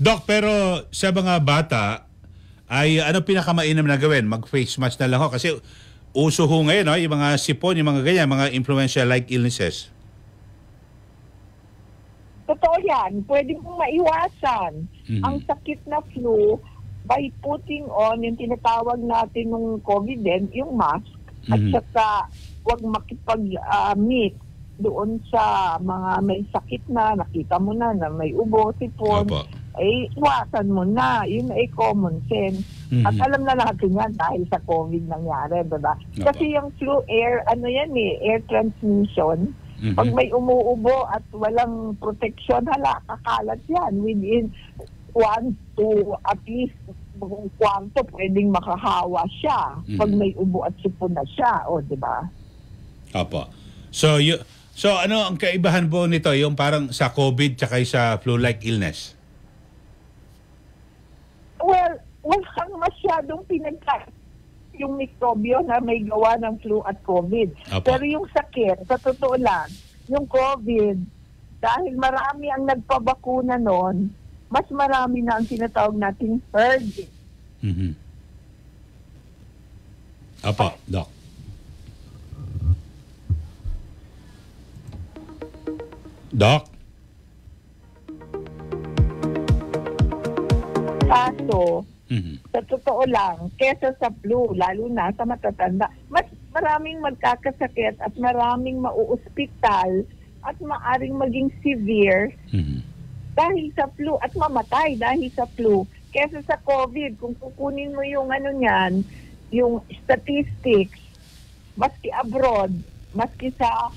Doc, pero sa mga bata, ay ano pinakamainam na gawin? Mag-face mask na lang ho? Kasi uso ho ngayon, no? Yung mga sipon, yung mga ganyan, mga influenza-like illnesses. Totoo yan. Pwede mong maiwasan ang sakit na flu by putting on yung tinatawag natin ng COVID din, yung mask, at saka huwag makipag-meet doon sa mga may sakit na, nakita mo na may ubo, sipon, ay iwasan mo na. Yun ay common sense. At alam na natin yan dahil sa COVID nangyari, diba? Kasi yung flu air, ano yan air transmission. Pag may umuubo at walang protection, kakalat yan. Within 1 to at least kung kwanto, pwedeng makahawa siya pag may ubo at sipon na siya, di ba? Opo. So ano ang kaibahan po nito, yung parang sa COVID tsaka sa flu-like illness? Well, walang masyadong yung mikrobyo na may gawa ng flu at COVID. Opo. Pero yung sakit, sa totoo lang, yung COVID, dahil marami ang nagpabakuna noon, mas marami na ang tinatawag nating herd. Opo, Doc. Doc? Kaso, sa totoo lang, kesa sa flu, lalo na sa matatanda, mas maraming magkakasakit at maraming mauospital at maaring maging severe dahil sa flu at mamatay dahil sa flu. Kesa sa COVID, kung kukunin mo yung yung statistics, maski abroad, maski sa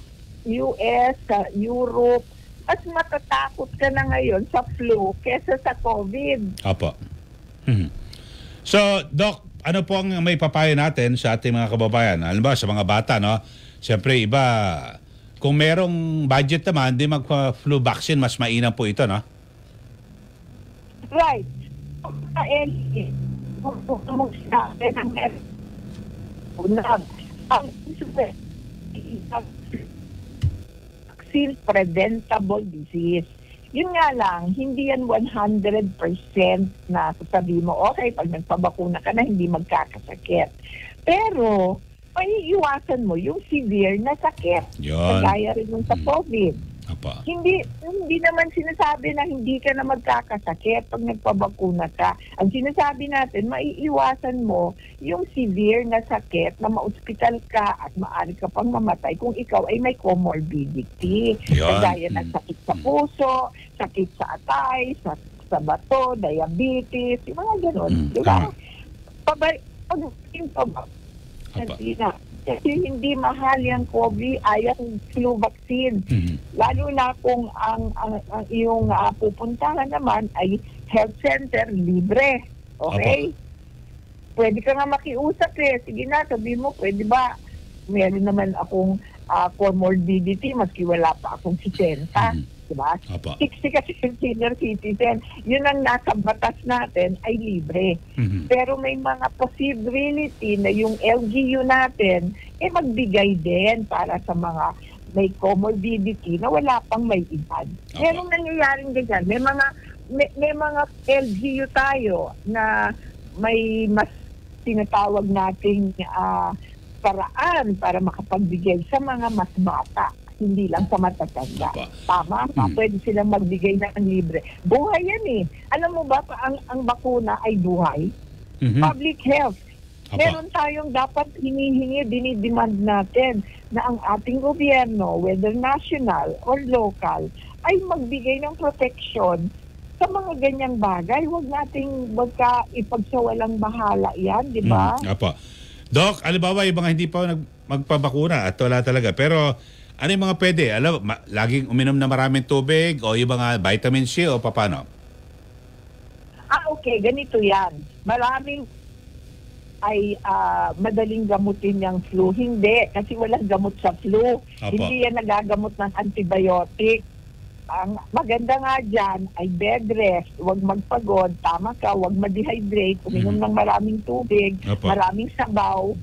US, sa Europe, mas matatakot ka na ngayon sa flu kesa sa COVID. Opo. So, Doc, ano po ang may papayo natin sa ating mga kababayan? Alam ba, sa mga bata, no? Siyempre, iba, kung merong budget naman, di magpa-flu vaccine, mas mainam po ito, no? Right. Vaccine preventable disease. Yun nga lang, hindi yan 100% na sasabihin mo, okay, pag nagpabakuna ka na, hindi magkakasakit. Pero, maiiwasan mo yung severe na sakit. Kagaya rin sa COVID. Hindi naman sinasabi na hindi ka na magkakasakit pag nagpabakuna ka. Ang sinasabi natin, maiiwasan mo yung severe na sakit na ma-hospital ka at maaari ka pang mamatay kung ikaw ay may comorbidity. Kagaya ng sakit sa puso, sakit sa atay, sa bato, diabetes, yung mga ganon. Diba? Kasi hindi mahal yung COVID, yung flu vaccine. Lalo na kung ang iyong pupuntahan naman ay health center, libre. Okay? Pwede ka nga makiusap Sige na, sabi mo, pwede ba? Meron naman akong comorbidity, maski wala pa akong 60. Diba? 60 kasi senior citizen. Yun ang nasa batas natin ay libre. Pero may mga possibility na yung LGU natin magbigay din para sa mga may comorbidity na wala pang may edad. Merong nangyayaring ganyan. May mga LGU tayo na may mas tinatawag nating paraan para makapagbigay sa mga mas bata. Hindi lang sa matatanda. Tama? Pwede silang magbigay ng libre. Buhay yan Alam mo ba, ang bakuna ay buhay? Public health. Meron tayong dapat hinihingi, dinidemand natin na ang ating gobyerno, whether national or local, ay magbigay ng protection sa mga ganyang bagay. Huwag nating ipagsawalang bahala yan, di ba? Doc, alimbawa yung mga hindi pa magpabakuna at wala talaga. Pero ano yung mga pwede? Laging uminom na maraming tubig o yung mga vitamin C o paano? Okay. Ganito yan. Maraming ay madaling gamutin yung flu. Hindi. Kasi walang gamot sa flu. Hindi yan nagagamot ng antibiotic. Ang maganda nga dyan ay bed rest. Huwag magpagod. Tama ka. Huwag ma-dehydrate. Uminom ng maraming tubig. Maraming sabaw.